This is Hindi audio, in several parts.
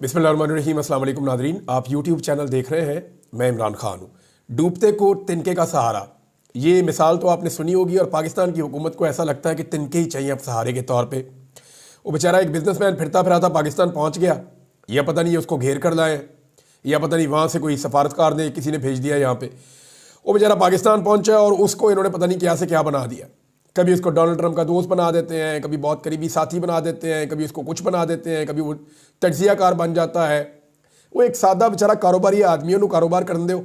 बिस्मिल्लाहिर्रहमानिर्रहीम। अस्सलाम वालेकुम नादरीन, आप यूट्यूब चैनल देख रहे हैं। मैं इमरान खान हूँ। डूबते को तिनके का सहारा, ये मिसाल तो आपने सुनी होगी और पाकिस्तान की हुकूमत को ऐसा लगता है कि तिनके ही चाहिए अब सहारे के तौर पे। वो बेचारा एक बिजनेसमैन फिरता फिराता पाकिस्तान पहुँच गया, या पता नहीं उसको घेर कर लाए, या पता नहीं वहाँ से कोई सफारतकार ने किसी ने भेज दिया यहाँ पे। वो बेचारा पाकिस्तान पहुँचा और उसको इन्होंने पता नहीं क्या से क्या बना दिया। कभी उसको डोनाल्ड ट्रंप का दोस्त बना देते हैं, कभी बहुत करीबी साथी बना देते हैं, कभी उसको कुछ बना देते हैं, कभी वो तज्जियाकार बन जाता है। वो एक सादा बेचारा कारोबारी आदमी है, उन्होंने कारोबार करने दो।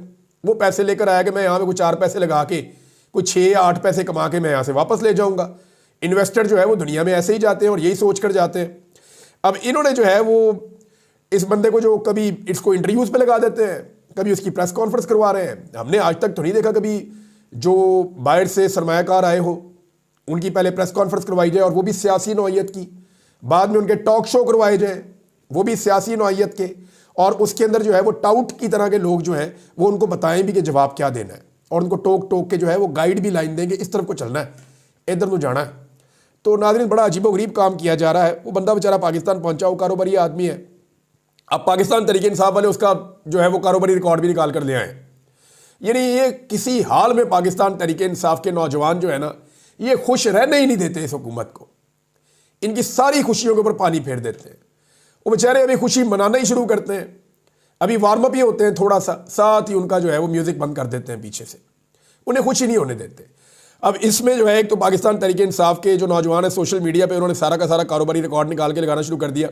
वो पैसे लेकर आया कि मैं यहाँ पे कुछ 4 पैसे लगा के कुछ 6 या 8 पैसे कमा के मैं यहाँ से वापस ले जाऊँगा। इन्वेस्टर जो है वो दुनिया में ऐसे ही जाते हैं और यही सोच कर जाते हैं। अब इन्होंने जो है वो इस बंदे को जो कभी इसको इंटरव्यूज़ पे लगा देते हैं, कभी उसकी प्रेस कॉन्फ्रेंस करवा रहे हैं। हमने आज तक तो नहीं देखा कभी जो बाहर से सरमायाकार आए हो उनकी पहले प्रेस कॉन्फ्रेंस करवाई जाए और वो भी सियासी नौइयत की, बाद में उनके टॉक शो करवाए जाए वो भी सियासी नौइयत के, और उसके अंदर जो है वो टाउट की तरह के लोग जो हैं वो उनको बताएं भी कि जवाब क्या देना है, और उनको टोक टोक के जो है वो गाइड भी लाइन देंगे, इस तरफ को चलना है, इधर को जाना है। तो नाज़रीन, बड़ा अजीबोगरीब काम किया जा रहा है। वो बंदा बेचारा पाकिस्तान पहुंचा, वो कारोबारी आदमी है। अब पाकिस्तान तरीके इंसाफ वाले उसका जो है वो कारोबारी रिकॉर्ड भी निकाल कर ले आए। यानी ये किसी हाल में पाकिस्तान तरीके इंसाफ के नौजवान जो है ना, ये खुश रहने ही नहीं देते इस हुकूमत को। इनकी सारी खुशियों के ऊपर पानी फेर देते हैं। वो बेचारे अभी खुशी मनाना ही शुरू करते हैं, अभी वार्म अप ही होते हैं थोड़ा सा, साथ ही उनका जो है वो म्यूजिक बंद कर देते हैं पीछे से, उन्हें खुशी नहीं होने देते। अब इसमें जो है एक तो पाकिस्तान तरीके इंसाफ के जो नौजवान है सोशल मीडिया पे उन्होंने सारा का सारा कारोबारी रिकॉर्ड निकाल के लगाना शुरू कर दिया।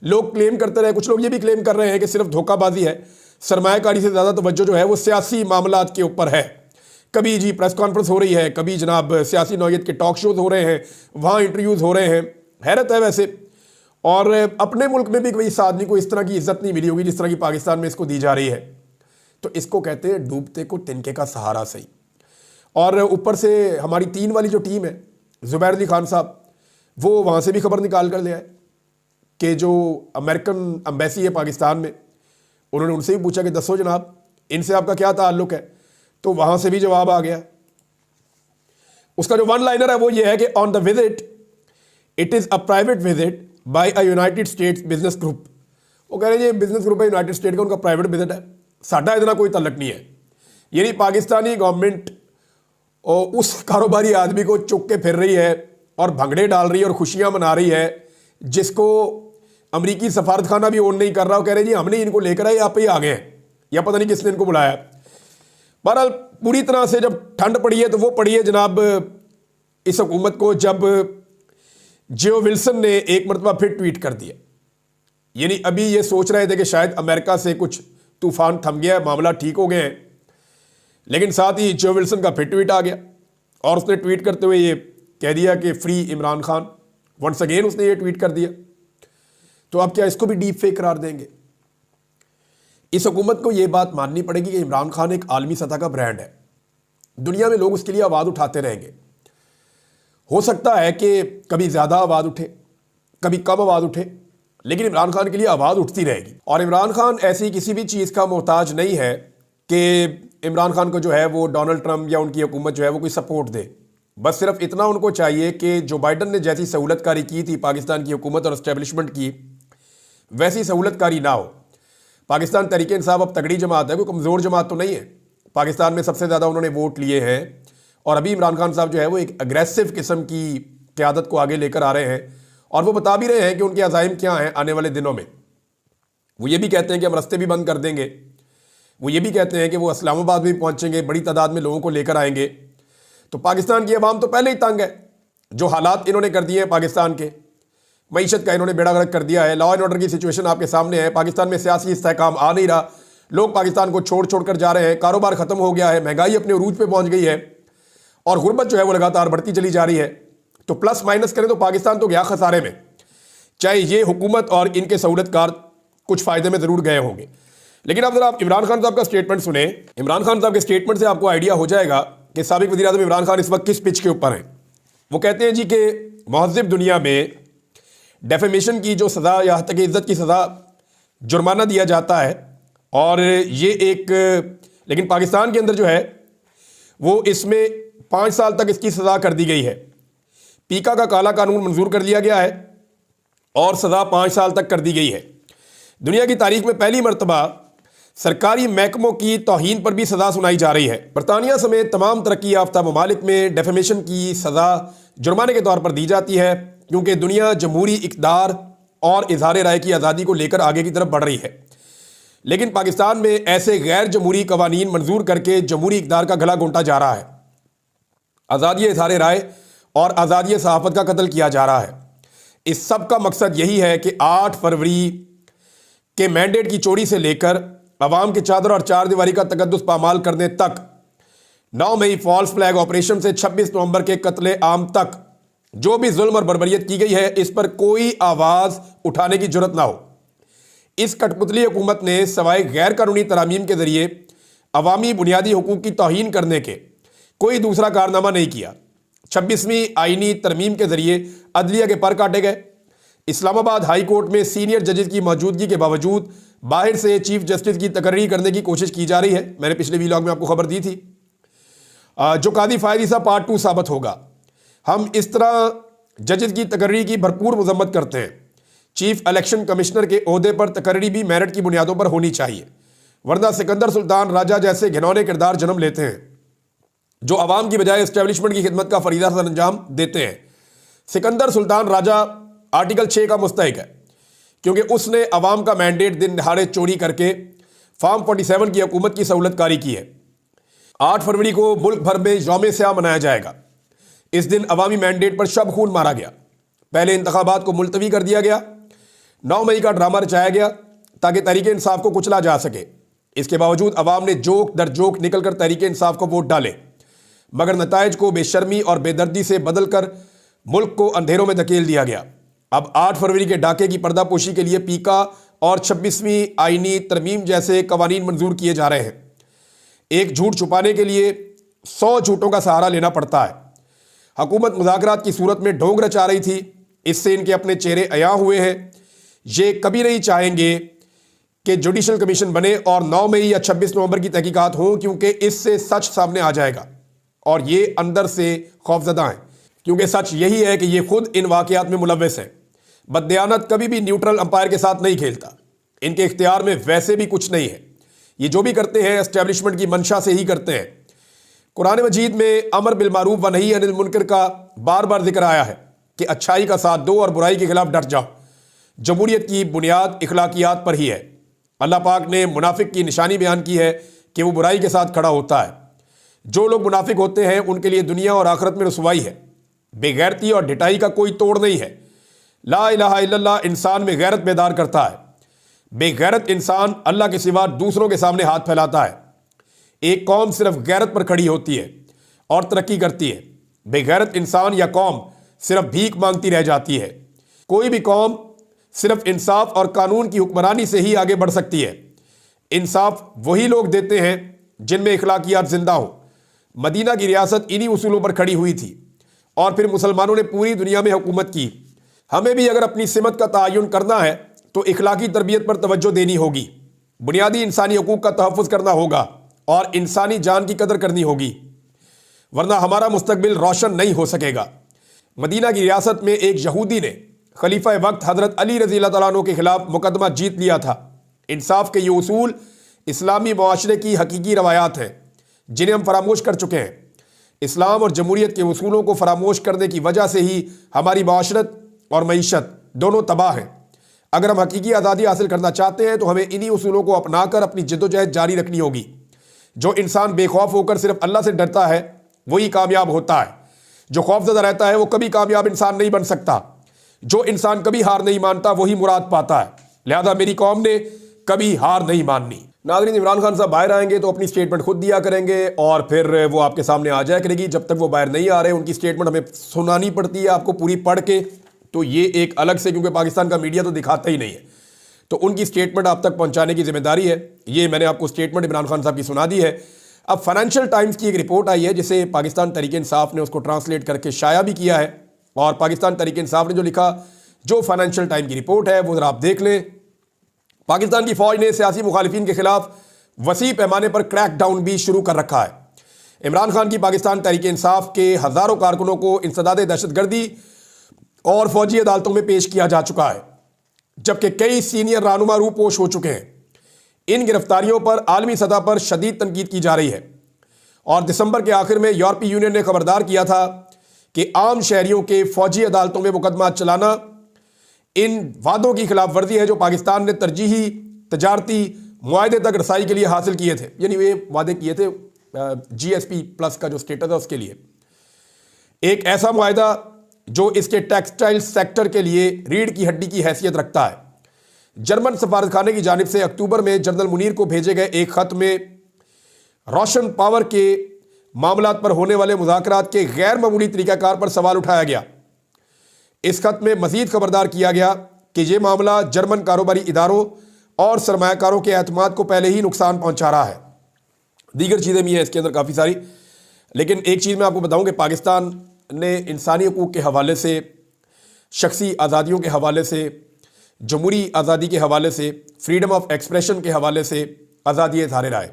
लोग क्लेम करते रहे, कुछ लोग ये भी क्लेम कर रहे हैं कि सिर्फ धोखाबाजी है, सरमायाकारी से ज़्यादा तवज्जो जो है वो सियासी मामलात के ऊपर है। कभी जी प्रेस कॉन्फ्रेंस हो रही है, कभी जनाब सियासी नौइयत के टॉक शोज हो रहे हैं, वहाँ इंटरव्यूज़ हो रहे हैं। हैरत है वैसे। और अपने मुल्क में भी कोई इस आदमी को इस तरह की इज्जत नहीं मिली होगी जिस तरह की पाकिस्तान में इसको दी जा रही है। तो इसको कहते हैं डूबते को तिनके का सहारा सही। और ऊपर से हमारी 3 वाली जो टीम है, ज़ुबैर अली खान साहब, वो वहाँ से भी खबर निकाल कर ले आए कि जो अमेरिकन एम्बेसी है पाकिस्तान में, उन्होंने उनसे भी पूछा कि दसो जनाब इनसे आपका क्या ताल्लुक़ है, तो वहाँ से भी जवाब आ गया। उसका जो वन लाइनर है वो ये है कि on the visit it is a private visit bye a United states business group. वो कह रहे हैं ये बिजनेस ग्रुप है यूनाइटेड स्टेट का, उनका प्राइवेट विजिट है, साडा इतना कोई तल्लक नहीं है। यानी पाकिस्तानी गवर्नमेंट उस कारोबारी आदमी को चुक के फिर रही है और भंगड़े डाल रही है और खुशियां मना रही है, जिसको अमरीकी सफारतखाना भी ओन नहीं कर रहा। वो कह रहे जी हमने इनको लेकर आए, आप ही आ गए हैं, या पता नहीं किसने इनको बुलाया। बहरहाल पूरी तरह से जब ठंड पड़ी है तो वो पड़ी है जनाब इस हुकूमत को, जब जो विल्सन ने एक मरतबा फिर ट्वीट कर दिया। यानी अभी ये सोच रहे थे कि शायद अमेरिका से कुछ तूफान थम गया, मामला ठीक हो गए हैं, लेकिन साथ ही जो विल्सन का फिर ट्वीट आ गया और उसने ट्वीट करते हुए ये कह दिया कि free Imran Khan. Once again उसने ये ट्वीट कर दिया। तो अब क्या इसको भी डीप फेक करार देंगे? इस हुकूमत को ये बात माननी पड़ेगी कि इमरान खान एक आलमी सतह का ब्रांड है, दुनिया में लोग उसके लिए आवाज़ उठाते रहेंगे। हो सकता है कि कभी ज़्यादा आवाज़ उठे, कभी कम आवाज़ उठे, लेकिन इमरान खान के लिए आवाज़ उठती रहेगी। और इमरान खान ऐसी किसी भी चीज़ का मोहताज नहीं है कि इमरान खान को जो है वो डोनाल्ड ट्रंप या उनकी हुकूमत जो है वो कोई सपोर्ट दे। बस सिर्फ इतना उनको चाहिए कि जो बाइडन ने जैसी सहूलतकारी की थी पाकिस्तान की हुकूमत और इस्टेब्लिशमेंट की, वैसी सहूलतकारी ना हो। पाकिस्तान तरीके इंसाफ अब तगड़ी जमात है, कोई कमज़ोर जमात तो नहीं है। पाकिस्तान में सबसे ज़्यादा उन्होंने वोट लिए हैं और अभी इमरान खान साहब जो है वो एक अग्रेसिव किस्म की क़यादत को आगे लेकर आ रहे हैं और वो बता भी रहे हैं कि उनके अज़ाइम क्या हैं आने वाले दिनों में। वो ये भी कहते हैं कि हम रास्ते भी बंद कर देंगे, वो ये भी कहते हैं कि वो इस्लामाबाद भी पहुँचेंगे, बड़ी तादाद में लोगों को लेकर आएंगे। तो पाकिस्तान की अवाम तो पहले ही तंग है, जो हालात इन्होंने कर दिए हैं पाकिस्तान के, मईशत का इन्होंने बेड़ा गर्क कर दिया है। लॉ एंड ऑर्डर की सिचुएशन आपके सामने है, पाकिस्तान में सियासी इस्तेहकाम आ नहीं रहा, लोग पाकिस्तान को छोड़ छोड़ कर जा रहे हैं, कारोबार ख़त्म हो गया है, महंगाई अपने उरूज पे पहुंच गई है और गुर्बत जो है वो लगातार बढ़ती चली जा रही है। तो प्लस माइनस करें तो पाकिस्तान तो गया खसारे में। चाहे ये हुकूमत और इनके सहूलतकार कुछ फ़ायदे में ज़रूर गए होंगे, लेकिन अब जरा आप इमरान खान साहब का स्टेटमेंट सुने। इमरान खान साहब के स्टेटमेंट से आपको आइडिया हो जाएगा कि साबिक वज़ीर आज़म इमरान खान इस वक्त किस पिच के ऊपर हैं। वो कहते हैं जी कि महज़िब दुनिया में डेफेमेशन की जो सज़ा या हत्या की इज़्ज़त की सज़ा जुर्माना दिया जाता है और ये एक, लेकिन पाकिस्तान के अंदर जो है वो इसमें 5 साल तक इसकी सज़ा कर दी गई है। पीका का काला कानून मंजूर कर लिया गया है और सज़ा 5 साल तक कर दी गई है। दुनिया की तारीख में पहली मरतबा सरकारी महकमों की तौहीन पर भी सज़ा सुनाई जा रही है। बरतानिया समेत तमाम तरक्की याफ्ता ममालिक में डेफेमेशन की सज़ा जुर्माने के तौर पर दी जाती है, क्योंकि दुनिया जमहूरी इक़्तिदार और इजहार राय की आज़ादी को लेकर आगे की तरफ बढ़ रही है। लेकिन पाकिस्तान में ऐसे गैर जमहूरी कवानीन मंजूर करके जमहूरी इक़्तिदार का गला घोंटा जा रहा है। आज़ादी इजहार राय और आज़ादी सहाफ़त का कत्ल किया जा रहा है। इस सब का मकसद यही है कि 8 फरवरी के मैंडेट की चोरी से लेकर अवाम के चादर और चार दीवारी का तकद्दुस पामाल करने तक, 9 मई फॉल्स फ्लैग ऑपरेशन से 26 नवंबर के कत्ले आम तक जो भी जुल्म और बर्बरियत की गई है, इस पर कोई आवाज़ उठाने की जरूरत ना हो। इस कठपुतली हुकूमत ने सवाए गैर कानूनी तरामीम के जरिए अवामी बुनियादी हुकूक की तौहीन करने के कोई दूसरा कारनामा नहीं किया। 26वीं आईनी तरमीम के जरिए अदलिया के पर काटे गए। इस्लामाबाद हाई कोर्ट में सीनियर जजेस की मौजूदगी के बावजूद बाहर से चीफ जस्टिस की तकर्री करने की कोशिश की जा रही है। मैंने पिछले वीलॉग में आपको खबर दी थी। जो कादी फायद ईसा पार्ट 2 साबित होगा। हम इस तरह जजेस की तकर्री की भरपूर मजम्मत करते हैं। चीफ इलेक्शन कमिश्नर के ओहदे पर तकर्री भी मेरिट की बुनियादों पर होनी चाहिए, वरना सिकंदर सुल्तान राजा जैसे घिनौने किरदार जन्म लेते हैं जो अवाम की बजाय एस्टेब्लिशमेंट की खिदमत का फरीदा सर अंजाम देते हैं। सिकंदर सुल्तान राजा आर्टिकल 6 का मुस्तहिक है, क्योंकि उसने अवाम का मैंडेट दिन दहाड़े चोरी करके फार्म 47 की हुकूमत की सहूलतकारी की है। 8 फरवरी को मुल्क भर में यौम स्याह मनाया जाएगा। इस दिन अवामी मैंडेट पर शब खून मारा गया। पहले इंतखाबात को मुलतवी कर दिया गया। 9 मई का ड्रामा रचाया गया ताकि तहरीक इंसाफ को कुचला जा सके। इसके बावजूद अवाम ने जोक दर जोक निकल कर तहरीक इंसाफ को वोट डाले, मगर नताइज को बेशर्मी और बेदर्दी से बदल कर मुल्क को अंधेरों में धकेल दिया गया। अब 8 फरवरी के डाके की पर्दापोशी के लिए पीका और 26वीं आईनी तरमीम जैसे कवानीन मंजूर किए जा रहे हैं। एक झूठ छुपाने के लिए 100 झूठों का सहारा लेना पड़ता है। हुकूमत मुज़ाकरात की सूरत में ढोंग रचा रही थी, इससे इनके अपने चेहरे अया हुए हैं। ये कभी नहीं चाहेंगे कि जुडिशल कमीशन बने और 9 मई या 26 नवंबर की तहकीकात हों, क्योंकि इससे सच सामने आ जाएगा और ये अंदर से खौफजदा हैं, क्योंकि सच यही है कि ये खुद इन वाकयात में मुलव्वस हैं। बददयानत कभी भी न्यूट्रल अंपायर के साथ नहीं खेलता। इनके इख्तियार में वैसे भी कुछ नहीं है। ये जो भी करते हैं एस्टेब्लिशमेंट की मंशा से ही करते हैं। कुरान मजीद में अमर बिल मारूफ व नही अनिल मुनकर का बार बार जिक्र आया है कि अच्छाई का साथ दो और बुराई के खिलाफ डट जाओ। जमहूरियत की बुनियाद इखलाकियात पर ही है। अल्लाह पाक ने मुनाफिक की निशानी बयान की है कि वो बुराई के साथ खड़ा होता है। जो लोग मुनाफिक होते हैं उनके लिए दुनिया और आखिरत में रुसवाई है। बेगैरती और ढिठाई का कोई तोड़ नहीं है। ला इलाहा इल्लल्लाह इंसान में गैरत बेदार करता है। बेगैरत इंसान अल्लाह के सिवा दूसरों के सामने हाथ फैलाता है। एक कौम सिर्फ गैरत पर खड़ी होती है और तरक्की करती है। बेगैरत इंसान या कौम सिर्फ भीख मांगती रह जाती है। कोई भी कौम सिर्फ इंसाफ और कानून की हुक्मरानी से ही आगे बढ़ सकती है। इंसाफ वही लोग देते हैं जिनमें इखलाकियात जिंदा हो। मदीना की रियासत इन्हीं उसूलों पर खड़ी हुई थी और फिर मुसलमानों ने पूरी दुनिया में हुकूमत की। हमें भी अगर अपनी सिमत का तयन करना है तो इखलाकी तरबियत पर तवज्जो देनी होगी। बुनियादी इंसानी हकूक़ का तहफ़्फ़ुज़ करना होगा और इंसानी जान की कदर करनी होगी, वरना हमारा मुस्तकबिल रोशन नहीं हो सकेगा। मदीना की रियासत में एक यहूदी ने खलीफा वक्त हज़रत अली रज़ी अल्लाह तआला अन्हु के खिलाफ मुकदमा जीत लिया था। इंसाफ के ये उसूल इस्लामी मुआशरे की हकीकी रवायात हैं जिन्हें हम फरामोश कर चुके हैं। इस्लाम और जमहूरियत के उसूलों को फरामोश करने की वजह से ही हमारी माशरत और मईशत दोनों तबाह हैं। अगर हम हकीकी आज़ादी हासिल करना चाहते हैं तो हमें इन्हीं उसूलों को अपनाकर अपनी जद्दोजहद जारी रखनी होगी। जो इंसान बेखौफ होकर सिर्फ अल्लाह से डरता है वही कामयाब होता है। जो खौफज़दा रहता है वो कभी कामयाब इंसान नहीं बन सकता। जो इंसान कभी हार नहीं मानता वही मुराद पाता है। लिहाजा मेरी कौम ने कभी हार नहीं माननी। नाज़रीन, इमरान खान साहब बाहर आएंगे तो अपनी स्टेटमेंट खुद दिया करेंगे और फिर वो आपके सामने आ जाया करेगी। जब तक वो बाहर नहीं आ रहे उनकी स्टेटमेंट हमें सुनानी पड़ती है आपको पूरी पढ़ के, तो ये एक अलग से, क्योंकि पाकिस्तान का मीडिया तो दिखाता ही नहीं है, तो उनकी स्टेटमेंट आप तक पहुंचाने की जिम्मेदारी है। ये मैंने आपको स्टेटमेंट इमरान खान साहब की सुना दी है। अब फाइनेंशियल टाइम्स की एक रिपोर्ट आई है जिसे पाकिस्तान तहरीक इंसाफ ने उसको ट्रांसलेट करके शाया भी किया है। और पाकिस्तान तहरीक इंसाफ ने जो लिखा, जो फाइनेंशियल टाइम की रिपोर्ट है वो जरा आप देख लें। पाकिस्तान की फौज ने सियासी मुखालिफिन के खिलाफ वसी पैमाने पर क्रैक डाउन भी शुरू कर रखा है। इमरान खान की पाकिस्तान तहरीक इंसाफ के हज़ारों कारकुनों को इंसदाद दहशतगर्दी और फौजी अदालतों में पेश किया जा चुका है। जबकि कई सीनियर रहनुमा रूपोश हो चुके हैं। इन गिरफ्तारियों पर आलमी सतह पर शदीद तनकीद की जा रही है और दिसंबर के आखिर में यूरोपीय यूनियन ने खबरदार किया था कि आम शहरियों के फौजी अदालतों में मुकदमा चलाना इन वादों की खिलाफ वर्जी है जो पाकिस्तान ने तरजीही तजारती मुआहदे तक रसाई के लिए हासिल किए थे। यानी वे वादे किए थे GSP प्लस का जो स्टेटस है उसके लिए, एक ऐसा मुआहदा जो इसके टेक्सटाइल सेक्टर के लिए रीढ़ की हड्डी की हैसियत रखता है। जर्मन सफारतखाने की जानिब से अक्टूबर में जनरल मुनीर को भेजे गए एक खत में रोशन पावर के मामलात पर होने वाले मुज़ाकरात के गैर मामूली तरीकाकार पर सवाल उठाया गया। इस खत में मजीद खबरदार किया गया कि यह मामला जर्मन कारोबारी इदारों और सरमायाकारों के एतमाद को पहले ही नुकसान पहुंचा रहा है। दीगर चीज़ें भी हैं इसके अंदर काफ़ी सारी, लेकिन एक चीज़ मैं आपको बताऊं कि पाकिस्तान ने इंसानी हकूक़ के हवाले से, शख्सी आज़ादियों के हवाले से, जमहूरी आज़ादी के हवाले से, फ्रीडम ऑफ एक्सप्रेशन के हवाले से, आज़ादी इज़हार राय,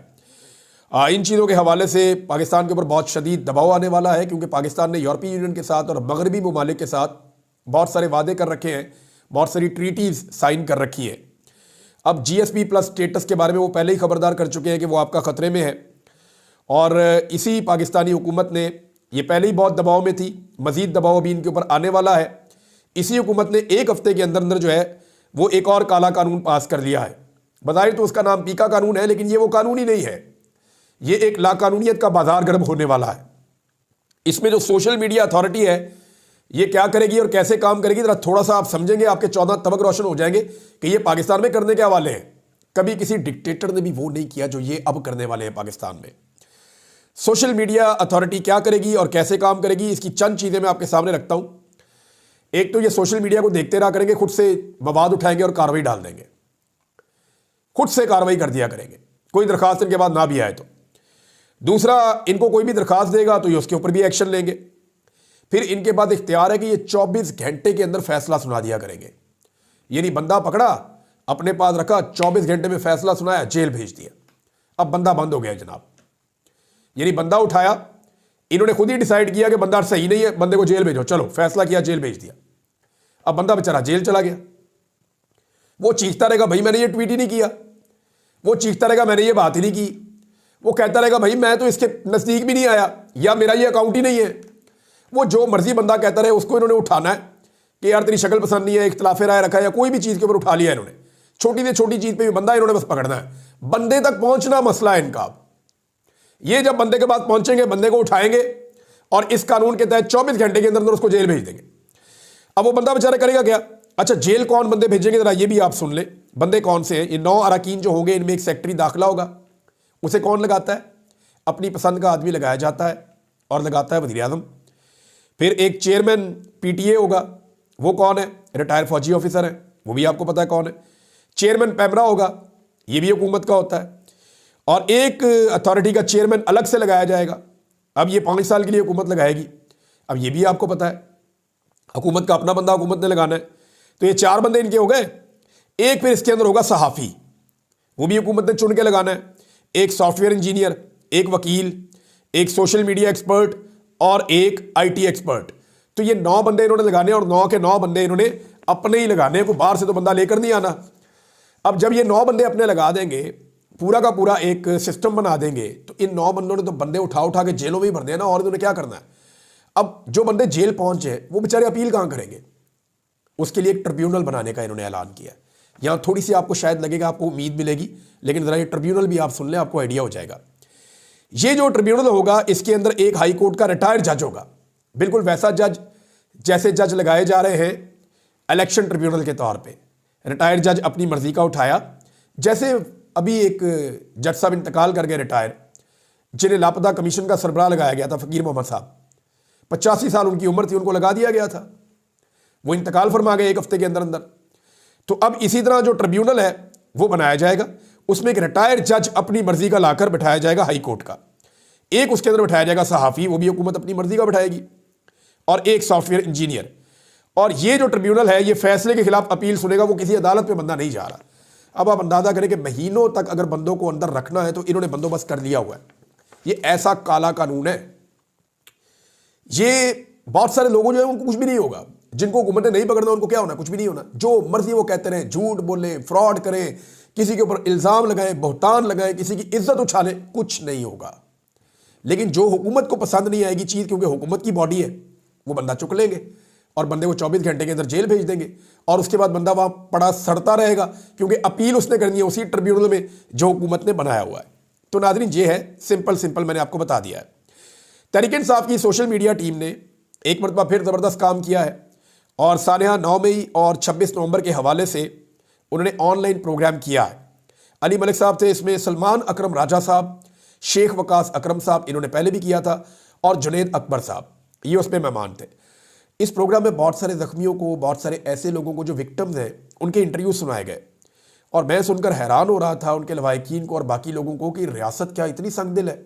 इन चीज़ों के हवाले से पाकिस्तान के ऊपर बहुत शदीद दबाव आने वाला है, क्योंकि पाकिस्तान ने यूरोपीय यूनियन के साथ और मगरबी ममालिक के साथ बहुत सारे वादे कर रखे हैं, बहुत सारी ट्रीटीज़ साइन कर रखी है। अब GSP प्लस स्टेटस के बारे में वो पहले ही खबरदार कर चुके हैं कि वो आपका ख़तरे में है और इसी पाकिस्तानी हुकूमत ने, ये पहले ही बहुत दबाव में थी, मज़ीद दबाव अभी इनके ऊपर आने वाला है। इसी हुकूमत ने एक हफ्ते के अंदर अंदर जो है वो एक और काला कानून पास कर लिया है। बज़ाहिर तो उसका नाम पीका कानून है, लेकिन ये वो कानून ही नहीं है, ये एक लाकानूनियत का बाजार गर्म होने वाला है। इसमें जो सोशल मीडिया अथॉरिटी है ये क्या करेगी और कैसे काम करेगी, जरा थोड़ा सा आप समझेंगे, आपके 14 तबक रोशन हो जाएंगे कि ये पाकिस्तान में करने के हवाले हैं। कभी किसी डिक्टेटर ने भी वो नहीं किया जो ये अब करने वाले हैं पाकिस्तान में। सोशल मीडिया अथॉरिटी क्या करेगी और कैसे काम करेगी, इसकी चंद चीज़ें मैं आपके सामने रखता हूं। एक तो ये सोशल मीडिया को देखते रहा करेंगे, खुद से मवाद उठाएंगे और कार्रवाई डाल देंगे, खुद से कार्रवाई कर दिया करेंगे, कोई दरखास्त इनके बाद ना भी आए तो। दूसरा, इनको कोई भी दरखास्त देगा तो ये उसके ऊपर भी एक्शन लेंगे। फिर इनके बाद इख्तियार है कि ये 24 घंटे के अंदर फैसला सुना दिया करेंगे। यानी बंदा पकड़ा, अपने पास रखा, 24 घंटे में फैसला सुनाया, जेल भेज दिया, अब बंदा बंद हो गया जनाब। यानी बंदा उठाया, इन्होंने खुद ही डिसाइड किया कि बंदा सही नहीं है, बंदे को जेल भेजो, चलो फैसला किया, जेल भेज दिया। अब बंदा बेचारा जेल चला गया। वो चीखता रहेगा भाई मैंने ये ट्वीट ही नहीं किया, वो चीखता रहेगा मैंने ये बात ही नहीं की, वो कहता रहेगा भाई मैं तो इसके नज़दीक भी नहीं आया, या मेरा ये अकाउंट ही नहीं है। वो जो मर्जी बंदा कहता रहे, उसको इन्होंने उठाना है कि यार तेरी शक्ल पसंद नहीं है, इख्तिलाफ राय रखा है, या कोई भी चीज़ के ऊपर उठा लिया इन्होंने। छोटी से छोटी चीज़ पे भी बंदा इन्होंने बस पकड़ना है, बंदे तक पहुंचना मसला है इनका। ये जब बंदे के पास पहुंचेंगे, बंदे को उठाएंगे और इस कानून के तहत 24 घंटे के अंदर उसको जेल भेज देंगे। अब वो बंदा बेचारा करेगा क्या? अच्छा, जेल कौन बंदे भेजेंगे जरा ये भी आप सुन ले। बंदे कौन से हैं? ये 9 अरकान जो होंगे, इनमें एक सेक्रेटरी दाखिला होगा। उसे कौन लगाता है? अपनी पसंद का आदमी लगाया जाता है और लगाता है वज़ीर आज़म। फिर एक चेयरमैन PTA होगा, वो कौन है? रिटायर्ड फौजी ऑफिसर है, वो भी आपको पता है कौन है। चेयरमैन पैमरा होगा, ये भी हुकूमत का होता है। और एक अथॉरिटी का चेयरमैन अलग से लगाया जाएगा। अब ये 5 साल के लिए हुकूमत लगाएगी, अब ये भी आपको पता है हुकूमत का अपना बंदा हुकूमत ने लगाना है। तो ये 4 बंदे इनके हो गए। एक फिर इसके अंदर होगा सहाफ़ी, वो भी हुकूमत ने चुन के लगाना है। एक सॉफ्टवेयर इंजीनियर, एक वकील, एक सोशल मीडिया एक्सपर्ट और एक IT एक्सपर्ट। तो ये 9 बंदे इन्होंने लगाने और 9 के 9 बंदे इन्होंने अपने ही लगाने, को बाहर से तो बंदा लेकर नहीं आना। अब जब ये 9 बंदे अपने लगा देंगे, पूरा का पूरा एक सिस्टम बना देंगे, तो इन 9 बंदों ने तो बंदे उठा उठा के जेलों में ही भर देना, और इन्होंने क्या करना है? अब जो बंदे जेल पहुंचे वो बेचारे अपील कहां करेंगे? उसके लिए एक ट्रिब्यूनल बनाने का इन्होंने ऐलान किया। यहां थोड़ी सी आपको शायद लगेगा, आपको उम्मीद मिलेगी, लेकिन जरा ये ट्रिब्यूनल भी आप सुन लें, आपको आइडिया हो जाएगा। ये जो ट्रिब्यूनल होगा, इसके अंदर एक हाई कोर्ट का रिटायर्ड जज होगा, बिल्कुल वैसा जज जैसे जज लगाए जा रहे हैं इलेक्शन ट्रिब्यूनल के तौर पे। रिटायर्ड जज अपनी मर्जी का उठाया, जैसे अभी एक जज साहब इंतकाल कर गए रिटायर, जिन्हें लापता कमीशन का सरबराह लगाया गया था, फ़कीर मोहम्मद साहब, 85 साल उनकी उम्र थी, उनको लगा दिया गया था, वो इंतकाल फरमा गए 1 हफ्ते के अंदर अंदर। तो अब इसी तरह जो ट्रिब्यूनल है वो बनाया जाएगा, उसमें एक रिटायर्ड जज अपनी मर्जी का लाकर बैठाया जाएगा हाई कोर्ट का। एक उसके अंदर बैठाया जाएगा सहाफ़ी, वो भी हुकूमत अपनी मर्जी का बैठाएगी, और एक सॉफ्टवेयर इंजीनियर। और ये जो ट्रिब्यूनल है ये फैसले के खिलाफ अपील सुनेगा, वो किसी अदालत पे बंदा नहीं जा रहा। अब आप अंदाजा करें कि महीनों तक अगर बंदों को अंदर रखना है तो इन्होंने बंदोबस्त कर लिया हुआ है। ये ऐसा काला कानून है, ये बहुत सारे लोगों जो है उनको कुछ भी नहीं होगा। जिनको हुकूमत ने नहीं पकड़ना उनको क्या होना, कुछ भी नहीं होना, जो मर्जी वो कहते रहे, झूठ बोले, फ्रॉड करें, किसी के ऊपर इल्ज़ाम लगाएं, बहतान लगाएं, किसी की इज्जत उछालें, कुछ नहीं होगा। लेकिन जो हुकूमत को पसंद नहीं आएगी चीज़, क्योंकि हुकूमत की बॉडी है, वो बंदा चुक लेंगे और बंदे को 24 घंटे के अंदर जेल भेज देंगे और उसके बाद बंदा वहाँ पड़ा सड़ता रहेगा, क्योंकि अपील उसने करनी है उसी ट्रिब्यूनल में जो हुकूमत ने बनाया हुआ है। तो नाज़रीन, ये है सिंपल मैंने आपको बता दिया है। तहरीक इंसाफ की सोशल मीडिया टीम ने एक मरतबा फिर ज़बरदस्त काम किया है और सानिया 9 मई और 26 नवंबर के हवाले से उन्होंने ऑनलाइन प्रोग्राम किया है। अली मलिक साहब थे इसमें, सलमान अकरम राजा साहब, शेख वकास अकरम साहब, इन्होंने पहले भी किया था, और जुनैद अकबर साहब, ये उसमें मेहमान थे। इस प्रोग्राम में बहुत सारे ज़ख्मियों को, बहुत सारे ऐसे लोगों को जो विक्टिम्स हैं, उनके इंटरव्यू सुनाए गए और मैं सुनकर हैरान हो रहा था उनके लवाहिकीन को और बाकी लोगों को कि रियासत क्या इतनी संगदिल है,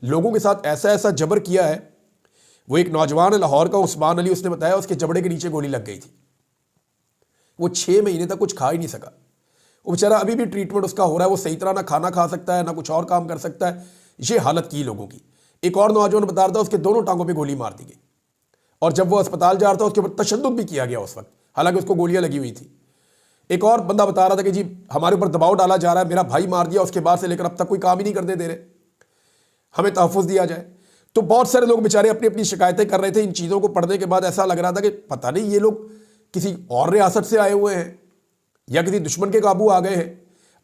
लोगों के साथ ऐसा ऐसा जबर किया है। वो एक नौजवान है लाहौर का, उस्मान अली, उसने बताया उसके जबड़े के नीचे गोली लग गई थी, वो 6 महीने तक कुछ खा ही नहीं सका, वो बेचारा अभी भी ट्रीटमेंट उसका हो रहा है, वो सही तरह ना खाना खा सकता है ना कुछ और काम कर सकता है, ये हालत की लोगों की। एक और नौजवान बता रहा था उसके दोनों टांगों पे गोली मार दी गई और जब वो अस्पताल जा रहा था उसके ऊपर तशद्दुद भी किया गया उस वक्त, हालांकि उसको गोलियां लगी हुई थी। एक और बंदा बता रहा था कि जी हमारे ऊपर दबाव डाला जा रहा है, मेरा भाई मार दिया, उसके बाद से लेकर अब तक कोई काम ही नहीं करने दे रहे, हमें तहफ़्फ़ुज़ दिया जाए। तो बहुत सारे लोग बेचारे अपनी अपनी शिकायतें कर रहे थे। इन चीज़ों को पढ़ने के बाद ऐसा लग रहा था कि पता नहीं ये लोग किसी और रियासत से आए हुए हैं या किसी दुश्मन के काबू आ गए हैं।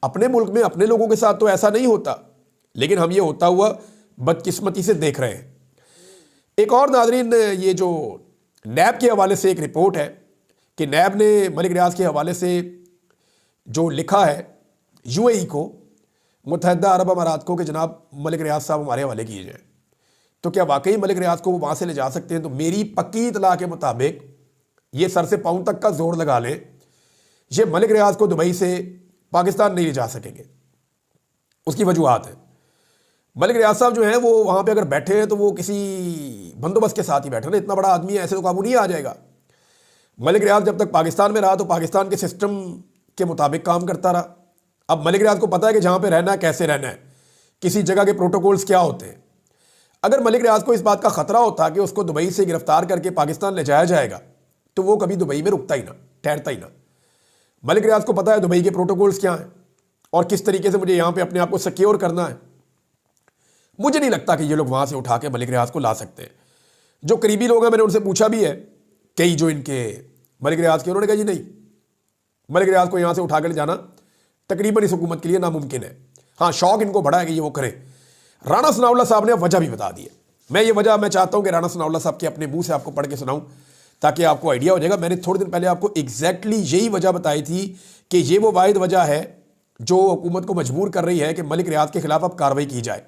अपने मुल्क में अपने लोगों के साथ तो ऐसा नहीं होता, लेकिन हम ये होता हुआ बदकिस्मती से देख रहे हैं। एक और नाज़रीन, ये जो नैब के हवाले से एक रिपोर्ट है कि नैब ने मलिक रियाज के हवाले से जो लिखा है यूएई को, मुत्तहिदा अरब अमारात को, कि जनाब मलिक रियाज साहब हमारे हवाले किए जाए, तो क्या वाकई मलिक रियाज को वो वहाँ से ले जा सकते हैं? तो मेरी पक्की इतला के मुताबिक ये सर से पाँव तक का जोर लगा लें, ये मलिक रियाज को दुबई से पाकिस्तान नहीं ले जा सकेंगे। उसकी वजूहत है, मलिक रियाज साहब जो हैं वो वहाँ पे अगर बैठे हैं तो वो किसी बंदोबस्त के साथ ही बैठे ना, इतना बड़ा आदमी है, ऐसे तो काबू नहीं आ जाएगा। मलिक रियाज जब तक पाकिस्तान में रहा तो पाकिस्तान के सिस्टम के मुताबिक काम करता रहा। अब मलिक रियाज को पता है कि जहाँ पे रहना है, कैसे रहना है, किसी जगह के प्रोटोकॉल्स क्या होते हैं। अगर मलिक रियाज को इस बात का खतरा होता कि उसको दुबई से गिरफ्तार करके पाकिस्तान ले जाया जाएगा तो वो कभी दुबई में रुकता ही ना, ठहरता ही ना। मलिक रियाज को पता है दुबई के प्रोटोकॉल्स क्या हैं और किस तरीके से मुझे यहाँ पे अपने आप को सिक्योर करना है। मुझे नहीं लगता कि ये लोग वहाँ से उठा के मलिक रियाज को ला सकते हैं। जो करीबी लोग हैं, मैंने उनसे पूछा भी है, कई जो इनके मलिक रियाज के, उन्होंने कहा जी नहीं, मलिक रियाज को यहाँ से उठा कर ले जाना तकरीबन इस हुकूमत के लिए नामुमकिन है। हाँ, शौक इनको बड़ा है कि ये वो करें। राणा सनाउल्लाह साहब ने वजह भी बता दी है। मैं ये वजह मैं चाहता हूँ कि राणा सनाउल्लाह साहब के अपने मुंह से आपको पढ़ के सुनाऊँ ताकि आपको आइडिया हो जाएगा। मैंने थोड़े दिन पहले आपको एग्जैक्टली यही वजह बताई थी कि ये वो वाहिद वजह है जो हुकूमत को मजबूर कर रही है कि मलिक रियाज के खिलाफ अब कार्रवाई की जाए।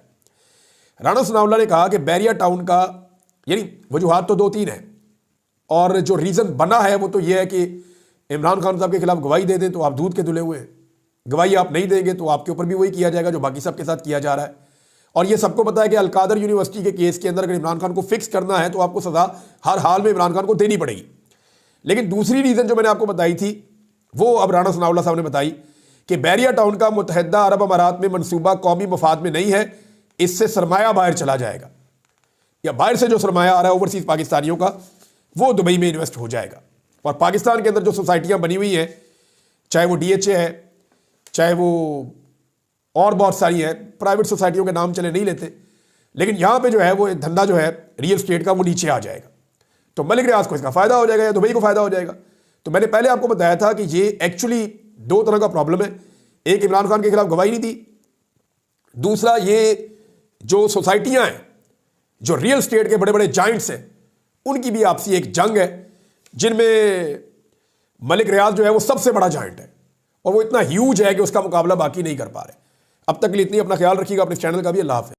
राणा सनाउल्लाह ने कहा कि बैरिया टाउन का, यानी वजूहात तो 2-3 है और जो रीज़न बना है वो तो ये है कि इमरान खान साहब के खिलाफ गवाही दे दें तो आप दूध के धुले हुए हैं, गवाही आप नहीं देंगे तो आपके ऊपर भी वही किया जाएगा जो बाकी सबके साथ किया जा रहा है। और ये सबको पता है कि अलकादर यूनिवर्सिटी के केस के अंदर अगर इमरान खान को फिक्स करना है तो आपको सज़ा हर हाल में इमरान खान को देनी पड़ेगी। लेकिन दूसरी रीज़न जो मैंने आपको बताई थी वो अब राणा सनाउल्लाह साहब ने बताई कि बैरिया टाउन का मुत्तहिदा अरब अमारात में मनसूबा कौमी मफाद में नहीं है, इससे सरमाया बाहर चला जाएगा या बाहर से जो सरमाया आ रहा है ओवरसीज़ पाकिस्तानियों का वो दुबई में इन्वेस्ट हो जाएगा। और पाकिस्तान के अंदर जो सोसाइटियाँ बनी हुई हैं, चाहे वो DHA है, चाहे वो और बहुत सारी है, प्राइवेट सोसाइटियों के नाम चले नहीं लेते, लेकिन यहाँ पे जो है वो धंधा जो है रियल स्टेट का वो नीचे आ जाएगा। तो मलिक रियाज को इसका फ़ायदा हो जाएगा या दुबई को फ़ायदा हो जाएगा। तो मैंने पहले आपको बताया था कि ये एक्चुअली 2 तरह का प्रॉब्लम है। एक, इमरान खान के खिलाफ गवाही नहीं दी, दूसरा ये जो सोसाइटियाँ हैं, जो रियल स्टेट के बड़े बड़े जाइंट्स हैं, उनकी भी आपसी एक जंग है जिनमें मलिक रियाज जो है वो सबसे बड़ा जाइंट है और वो इतना ह्यूज है कि उसका मुकाबला बाकी नहीं कर पा रहे। अब तक के लिए इतनी, अपना ख्याल रखिएगा, अपने चैनल का भी। अल्लाह हाफ़िज़।